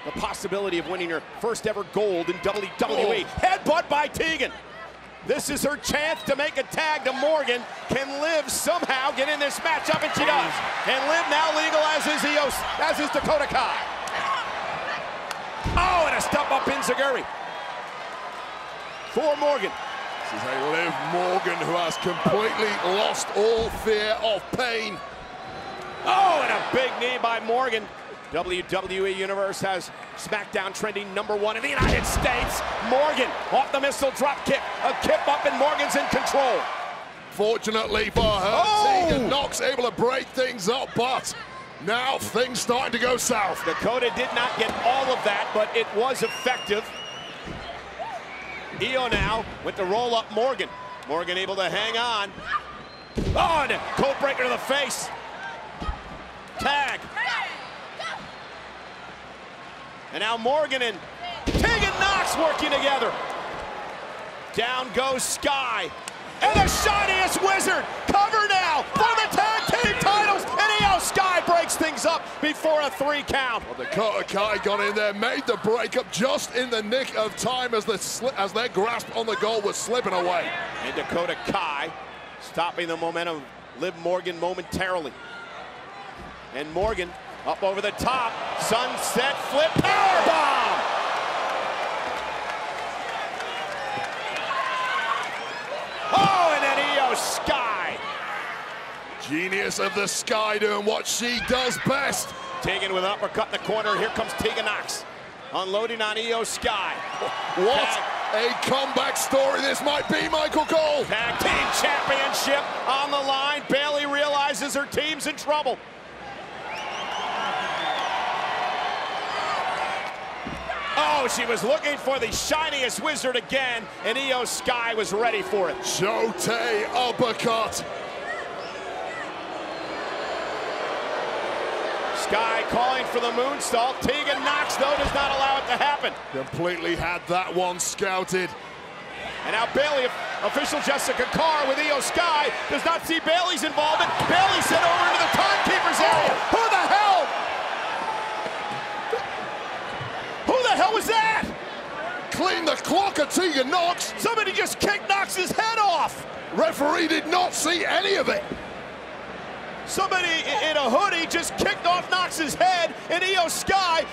the possibility of winning her first ever gold in WWE. Headbutt by Tegan. This is her chance to make a tag to Morgan. Can Liv somehow get in this matchup? And she does. And Liv now legal as is Dakota Kai. Oh, and a stump up enziguri for Morgan. This is a Liv Morgan who has completely lost all fear of pain. Oh, and a big knee by Morgan. WWE Universe has SmackDown trending #1 in the United States. Morgan off the missile drop kick. A kip up and Morgan's in control. Fortunately for her, Tegan Knox able to break things up, but now things starting to go south. Dakota did not get all of that, but it was effective. Io now with the roll up Morgan. Morgan able to hang on. Oh, and a code breaker to the face. Tag. And now Morgan and Tegan Knox working together. Down goes Sky. And the shiniest wizard. Cover now for the tag team titles. And Io Sky breaks things up before a 3 count. Well, Dakota Kai got in there, made the breakup just in the nick of time as their grasp on the goal was slipping away. And Dakota Kai stopping the momentum of Liv Morgan momentarily. And Morgan up over the top, sunset flip, powerbomb! Oh, and then Io Sky. Genius of the Sky doing what she does best. Tegan with an uppercut in the corner. Here comes Tegan Knox, unloading on Io Sky. What a comeback story this might be, Michael Cole. Tag team championship on the line. Bayley realizes her team's in trouble. Oh, she was looking for the shiniest wizard again, and Io Sky was ready for it. Shote uppercut. Sky calling for the moonsault. Tegan Knox, though, does not allow it to happen. Completely had that one scouted. And now Bayley, official Jessica Carr with Io Sky, does not see Bayley's involvement. Bayley sent over into the timekeeper's area. Who the hell? Who the hell was that? Clean the clock at Tegan Knox. Somebody just kicked Knox's head off. Referee did not see any of it. Somebody in a hoodie just kicked off Knox's head, and Io Sky